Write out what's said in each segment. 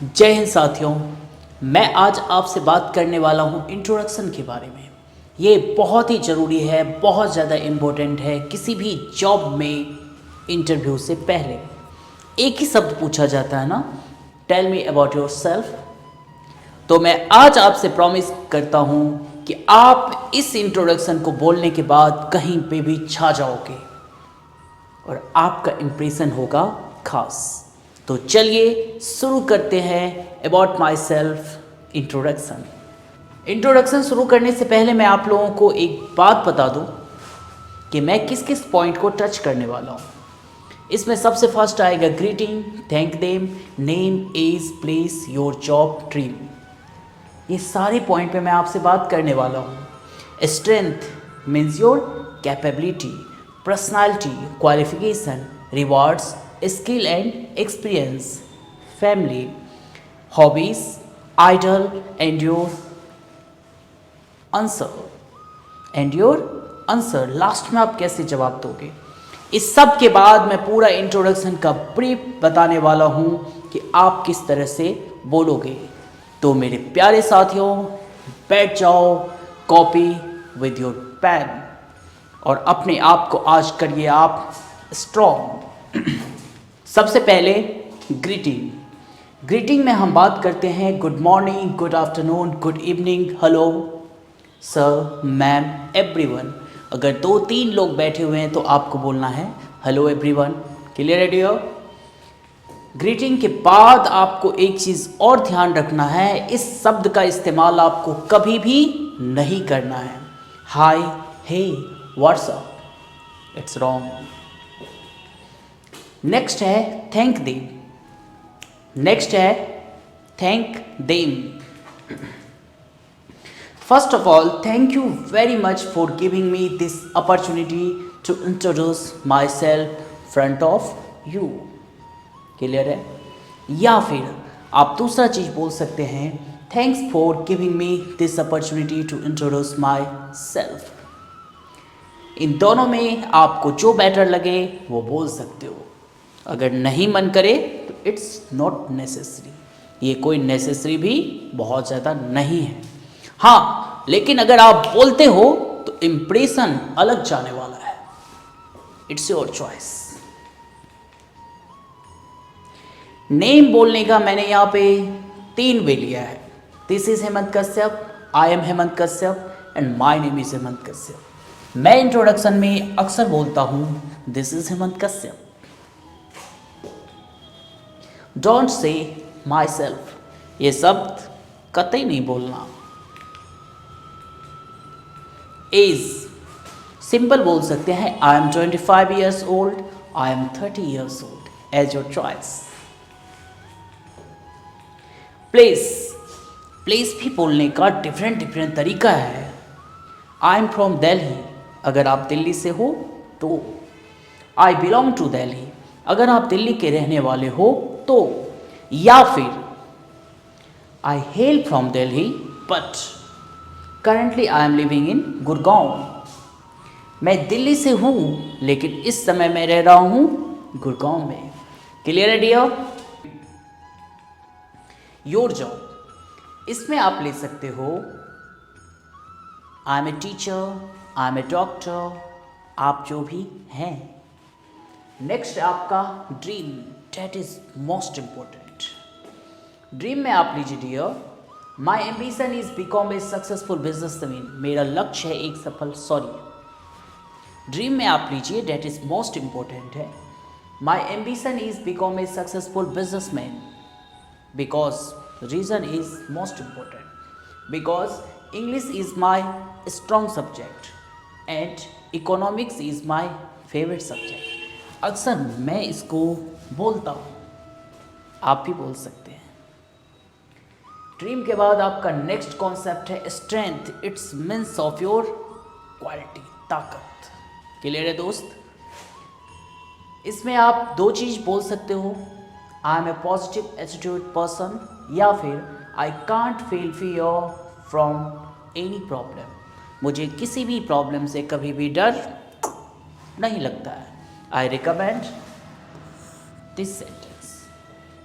जय हिंद साथियों। मैं आज आपसे बात करने वाला हूँ इंट्रोडक्शन के बारे में। ये बहुत ही ज़रूरी है, बहुत ज़्यादा इम्पोर्टेंट है। किसी भी जॉब में इंटरव्यू से पहले एक ही शब्द पूछा जाता है ना, tell me about yourself. तो मैं आज आपसे प्रॉमिस करता हूँ कि आप इस इंट्रोडक्शन को बोलने के बाद कहीं पे भी छा जाओगे और आपका इम्प्रेशन होगा खास। तो चलिए शुरू करते हैं about my self introduction. Introduction शुरू करने से पहले मैं आप लोगों को एक बात बता दूं कि मैं किस किस पॉइंट को टच करने वाला हूं। इसमें सबसे फर्स्ट आएगा greeting, thank them, name, age, place, your job, dream. ये सारे पॉइंट पे मैं आपसे बात करने वाला हूँ। Strength means your capability, personality, qualification, rewards, skill and experience, family, hobbies, idol and your answer last में आप कैसे जवाब दोगे। इस सब के बाद मैं पूरा इंट्रोडक्शन का ब्रीफ बताने वाला हूँ कि आप किस तरह से बोलोगे। तो मेरे प्यारे साथियों, बैठ जाओ, कॉपी विद योर पेन और अपने आप को आज करिए आप स्ट्रॉन्ग। सबसे पहले ग्रीटिंग। ग्रीटिंग में हम बात करते हैं good morning, good afternoon, good evening, hello, sir, ma'am, everyone. अगर 2-3 लोग बैठे हुए हैं तो आपको बोलना है हेलो एवरीवन। क्लियर है डियर? ग्रीटिंग के बाद आपको एक चीज़ और ध्यान रखना है, इस शब्द का इस्तेमाल आपको कभी भी नहीं करना है। Hi, hey, what's up, it's wrong. Next है thank them. First of all, thank you very much for giving me this opportunity to introduce myself front of you. Clear है? या फिर आप दूसरा चीज़ बोल सकते हैं, thanks for giving me this opportunity to introduce myself. इन दोनों में आपको जो बेटर लगे वो बोल सकते हो। अगर नहीं मन करे तो इट्स नॉट नेसेसरी। ये कोई नेसेसरी भी बहुत ज़्यादा नहीं है। हाँ, लेकिन अगर आप बोलते हो तो इम्प्रेशन अलग जाने वाला है। It's your choice. नेम बोलने का मैंने यहाँ पे 3 वे लिया है। This is Hemant Kashyap, I M Hemant Kashyap and my name is Hemant Kashyap. मैं इंट्रोडक्शन में अक्सर बोलता हूँ this is Hemant Kashyap. Don't say my self, ये शब्द कतई नहीं बोलना। एज सिंपल बोल सकते हैं, I am 25 years old, I am 30 years old, age your choice. Place भी बोलने का डिफरेंट तरीका है। आई एम फ्रॉम दिल्ली, अगर आप दिल्ली से हो तो। आई बिलोंग टू दिल्ली, अगर आप दिल्ली के रहने वाले हो तो। या फिर I hail from Delhi but currently I am living in Gurgaon. मैं दिल्ली से हूँ लेकिन इस समय मैं रह रहा हूँ गुड़गांव में। क्लियर है डियर? योर जॉब, इसमें आप ले सकते हो I am a teacher, I am a doctor, आप जो भी हैं। नेक्स्ट है आपका dream, that is most important. Dream में आप लीजिए dear, my ambition is become a successful businessman. मेरा लक्ष्य है एक सफल, ड्रीम में आप लीजिए डेट इज मोस्ट इम्पोर्टेंट है। माई ambition is become a successful businessman because reason is most important because English is my strong subject and economics is my favorite subject। अक्सर मैं इसको बोलता हूँ, आप भी बोल सकते हैं। ड्रीम के बाद आपका नेक्स्ट कॉन्सेप्ट है strength. It's means of your quality, ताकत। क्लियर है दोस्त? इसमें आप 2 चीज़ बोल सकते हो, I am a positive attitude person, या फिर I can't feel fear from any problem. मुझे किसी भी प्रॉब्लम से कभी भी डर नहीं लगता है। I recommend this sentence.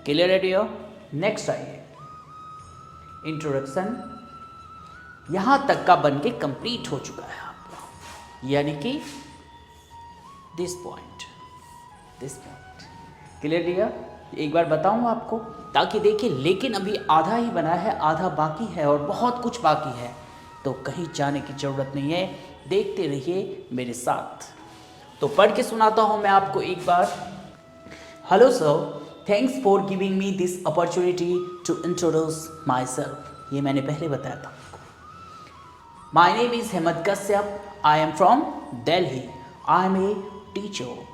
Clear है डियर? नेक्स्ट आइए, इंट्रोडक्शन यहाँ तक का बन के कंप्लीट हो चुका है आपका, यानी कि दिस पॉइंट क्लियर डियर। एक बार बताऊँ आपको ताकि देखिए, लेकिन अभी आधा ही बना है, आधा बाकी है और बहुत कुछ बाकी है, तो कहीं जाने की ज़रूरत नहीं है, देखते रहिए मेरे साथ। तो पढ़ के सुनाता हूँ मैं आपको एक बार। Hello sir, thanks for giving me this opportunity to introduce myself. ये मैंने पहले बताया था। My name is Hemant Kashyap, I am from Delhi, I am a teacher.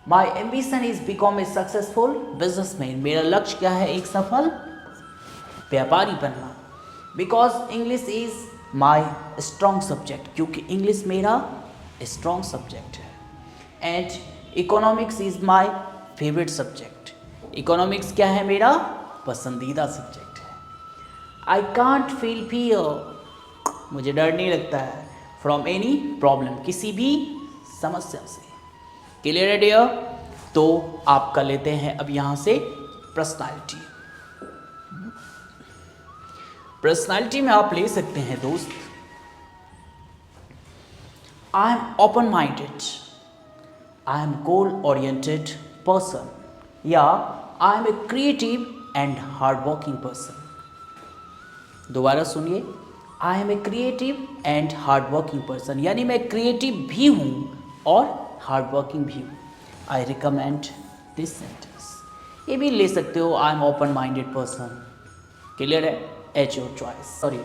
My ambition is become a successful businessman. मेरा लक्ष्य क्या है? एक सफल व्यापारी बनना। Because English is my strong subject, क्योंकि इंग्लिश मेरा स्ट्रॉन्ग सब्जेक्ट है। And economics is my favourite subject. Economics क्या है? मेरा पसंदीदा सब्जेक्ट है। आई कांट फील फियर, मुझे डर नहीं लगता है। फ्रॉम एनी प्रॉब्लम, किसी भी समस्या से। क्लियर है डियर? तो आप कर लेते हैं अब यहाँ से पर्सनालिटी। पर्सनालिटी में आप ले सकते हैं दोस्त, I am open minded, I am goal oriented person, या I am a creative and hard working person. दोबारा सुनिए, I am a creative and hard working person, यानी मैं क्रिएटिव भी हूँ और हार्ड वर्किंग भी हूँ। I recommend this sentence. ये भी ले सकते हो, I am open minded person. Clear है? एच योर चॉइस। सॉरी,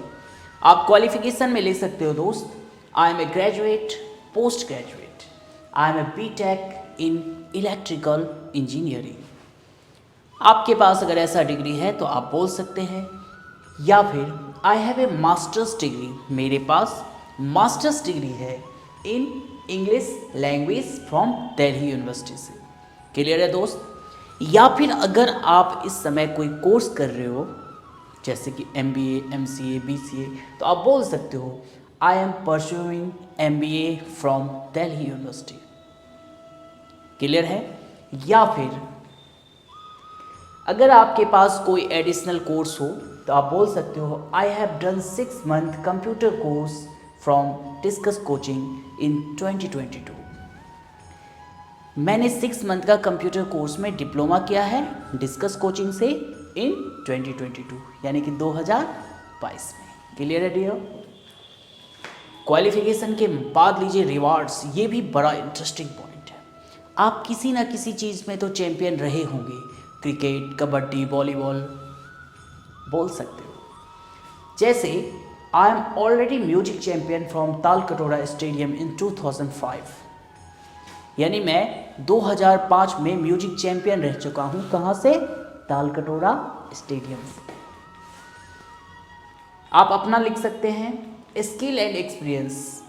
आप क्वालिफिकेशन में ले सकते हो दोस्त, I am a graduate, post graduate, I am a BTech in electrical engineering. आपके पास अगर ऐसा डिग्री है तो आप बोल सकते हैं, या फिर आई हैव ए मास्टर्स डिग्री, मेरे पास मास्टर्स डिग्री है इन English language from Delhi university से। क्लियर है दोस्त? या फिर अगर आप इस समय कोई कोर्स कर रहे हो जैसे कि MBA, MCA, BCA, तो आप बोल सकते हो I M pursuing MBA from Delhi university. Clear है? या फिर अगर आपके पास कोई एडिशनल कोर्स हो तो आप बोल सकते हो I have done 6 month computer course from discuss coaching इन 2022। मैंने 6 month का कंप्यूटर कोर्स में डिप्लोमा किया है डिस्कस कोचिंग से इन 2022, यानी कि 2022 में। क्लियर है डियर? क्वालिफिकेशन के बाद लीजिए रिवार्ड्स, ये भी बड़ा इंटरेस्टिंग पॉइंट है। आप किसी ना किसी चीज़ में तो चैंपियन रहे होंगे, क्रिकेट, कबड्डी, वॉलीबॉल, बोल सकते हो। जैसे I am already music champion from Talkatora stadium इन 2005, यानी मैं 2005 में म्यूजिक चैंपियन रह चुका हूँ। कहाँ से? तालकटोरा स्टेडियम से। आप अपना लिख सकते हैं स्किल एंड एक्सपीरियंस।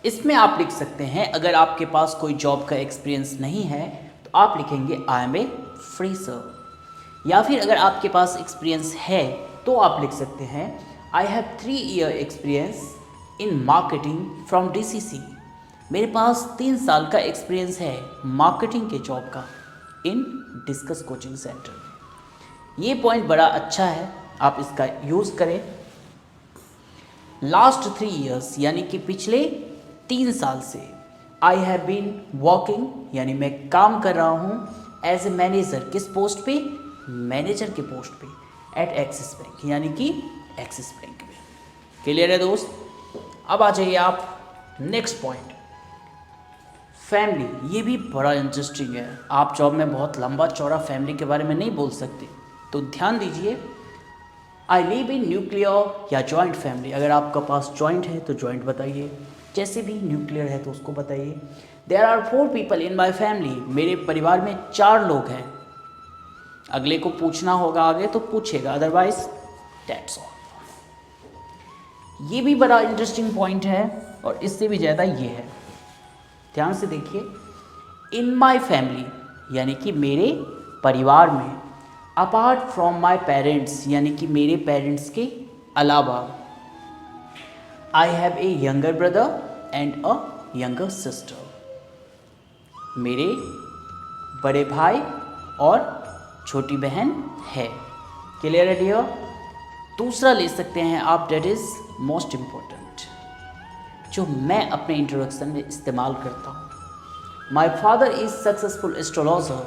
इसमें आप लिख सकते हैं, अगर आपके पास कोई जॉब का एक्सपीरियंस नहीं है तो आप लिखेंगे आई एम ए फ्रेशर। या फिर अगर आपके पास एक्सपीरियंस है तो आप लिख सकते हैं I have 3 year experience in marketing from DCC। मेरे पास 3 साल का एक्सपीरियंस है मार्केटिंग के जॉब का इन डिस्कस कोचिंग सेंटर में। ये पॉइंट बड़ा अच्छा है, आप इसका यूज़ करें। लास्ट 3 years यानी कि पिछले 3 साल से आई हैव बीन वर्किंग, यानी मैं काम कर रहा हूँ एज ए मैनेजर। किस पोस्ट पे? मैनेजर के पोस्ट पे एट एक्सिस बैंक, यानी कि एक्सिस बैंक में। क्लियर है दोस्त? अब आ जाइए आप नेक्स्ट पॉइंट, फैमिली। ये भी बड़ा इंटरेस्टिंग है। आप जॉब में बहुत लंबा चौड़ा फैमिली के बारे में नहीं बोल सकते, तो ध्यान दीजिए। आई लिव इन न्यूक्लियर या जॉइंट फैमिली। अगर आपका पास जॉइंट है तो जॉइंट बताइए, जैसे भी न्यूक्लियर है तो उसको बताइए। There are 4 people in my family. मेरे परिवार में 4 लोग हैं। अगले को पूछना होगा आगे तो पूछेगा, अदरवाइज दैट्स ऑल। ये भी बड़ा इंटरेस्टिंग पॉइंट है और इससे भी ज़्यादा ये है, ध्यान से देखिए। इन माई फैमिली यानी कि मेरे परिवार में, अपार्ट फ्रॉम माई पेरेंट्स यानी कि मेरे पेरेंट्स के अलावा, आई have A younger brother and a younger sister. मेरे बड़े भाई और छोटी बहन है। क्लियर है डियर? दूसरा ले सकते हैं आप, डेट इज़ मोस्ट इम्पोर्टेंट, जो मैं अपने इंट्रोडक्शन में इस्तेमाल करता हूँ। My father is successful astrologer,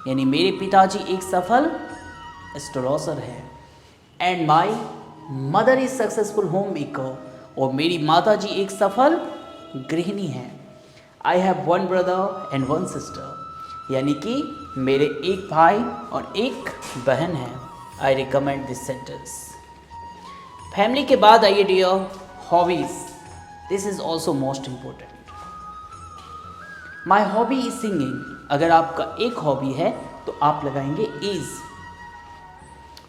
यानी मेरे पिताजी एक सफल एस्ट्रोलॉजर है। And my mother is successful home maker, और मेरी माता जी एक सफल गृहिणी है। I have one brother and one sister, यानी कि मेरे एक भाई और एक बहन है। I recommend this sentence. Family के बाद आइए dear hobbies, this is also most important. My hobby is singing. अगर आपका एक हॉबी है तो आप लगाएंगे इज़,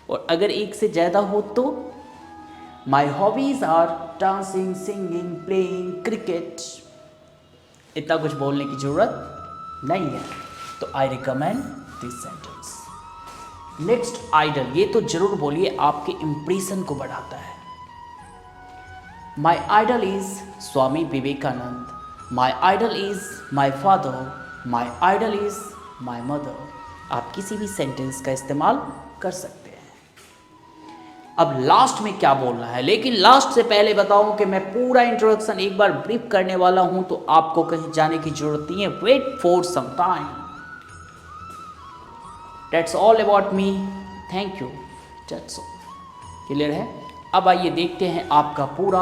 और अगर एक से ज़्यादा हो तो my hobbies are dancing, singing, playing, cricket. इतना कुछ बोलने की ज़रूरत नहीं है, तो I recommend this sentence. Next, idol, ये तो जरूर बोलिए, आपके इम्प्रेशन को बढ़ाता है। My idol is Swami Vivekananda, my idol is my father, my idol is my mother. आप किसी भी सेंटेंस का इस्तेमाल कर सकते हैं। अब लास्ट में क्या बोलना है, लेकिन लास्ट से पहले बताऊं कि मैं पूरा इंट्रोडक्शन एक बार ब्रीफ करने वाला हूं, तो आपको कहीं जाने की जरूरत नहीं है। Wait for some time. That's all about me. Thank you. That's all. Clear है? अब आइए देखते हैं आपका पूरा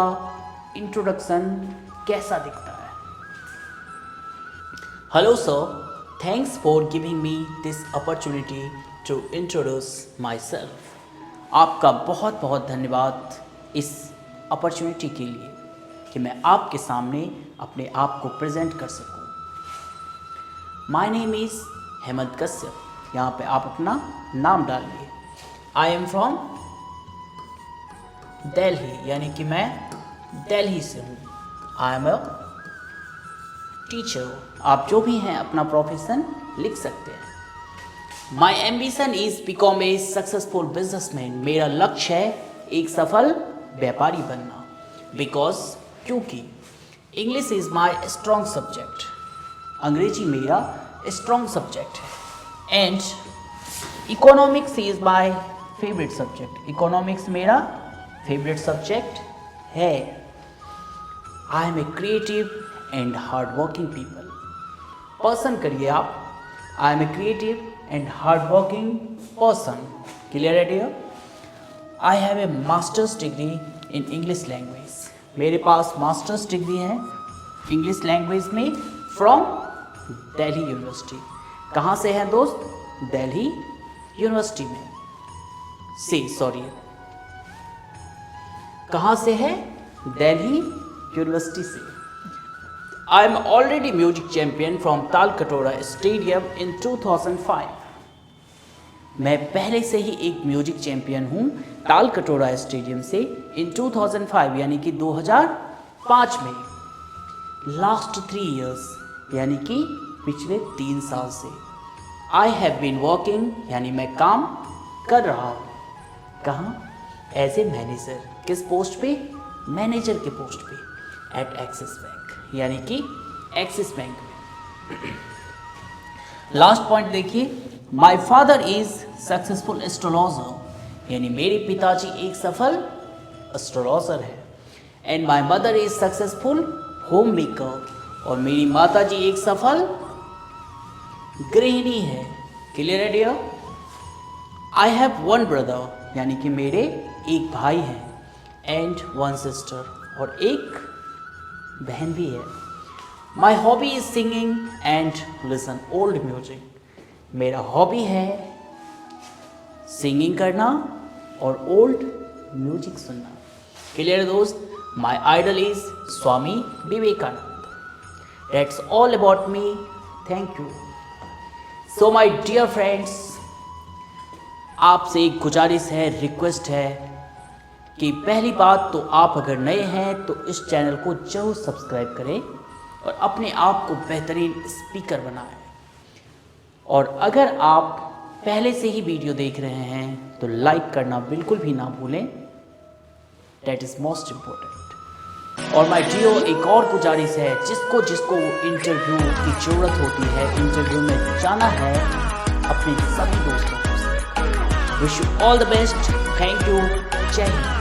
इंट्रोडक्शन कैसा दिखता है। Hello sir, thanks for giving me this opportunity to introduce myself. आपका बहुत बहुत धन्यवाद इस अपॉर्चुनिटी के लिए कि मैं आपके सामने अपने आप को प्रेजेंट कर सकूं। माई नेम इज़ हेमंत कश्यप। यहाँ पे आप अपना नाम डालिए। आई एम फ्रॉम दिल्ली, यानी कि मैं दिल्ली से हूँ। I am a teacher. आप जो भी हैं अपना प्रोफेशन लिख सकते हैं। My ambition is become a successful businessman. मेरा लक्ष्य है एक सफल व्यापारी बनना। बिकॉज, क्योंकि English is my strong subject. अंग्रेजी मेरा स्ट्रॉन्ग सब्जेक्ट है। And economics is my favourite subject. Economics मेरा फेवरेट सब्जेक्ट है। I am a creative and hard working people. Person करिए आप। I am a creative and hard working person. Clear है dear? I have a masters degree in English language. मेरे पास masters degree है English language में from Delhi university. कहाँ से है दोस्त? दिल्ली यूनिवर्सिटी में से, सॉरी, कहाँ से है? दिल्ली यूनिवर्सिटी से। I am already music champion from Talkatora stadium इन 2005। मैं पहले से ही एक म्यूजिक चैंपियन हूँ तालकटोरा स्टेडियम से इन 2005, यानी कि 2005 में। लास्ट 3 इयर्स, यानी कि पिछले 3 साल से। आई हैव बीन वर्किंग, यानी मैं काम कर रहा हूँ। कहाँ? As a manager. किस पोस्ट पे? मैनेजर के पोस्ट पे एट एक्सिस बैंक, यानी कि एक्सिस बैंक में। लास्ट पॉइंट देखिए, my father is successful astrologer, यानी मेरे पिताजी एक सफल एस्ट्रोलॉजर है। And my mother is successful home maker, और मेरी माता जी एक सफल गृहिणी है। क्लियर है dear? I have one brother, यानी कि मेरे एक भाई हैं। एंड वन सिस्टर, और एक बहन भी है। My hobby is singing and listen old music. मेरा हॉबी है सिंगिंग करना और ओल्ड म्यूजिक सुनना। क्लियर दोस्त? My idol is Swami Vivekananda. That's all about me. Thank you. So my dear friends, आपसे एक गुजारिश है, रिक्वेस्ट है कि पहली बात तो आप अगर नए हैं तो इस चैनल को जरूर सब्सक्राइब करें और अपने आप को बेहतरीन स्पीकर बनाएं। और अगर आप पहले से ही वीडियो देख रहे हैं तो लाइक करना बिल्कुल भी ना भूलें। That is most important. और माय डियर, एक और गुजारिश है, जिसको इंटरव्यू की ज़रूरत होती है, इंटरव्यू में जाना है, अपने सभी दोस्तों से wish you all the best. Thank you. जय हिंद।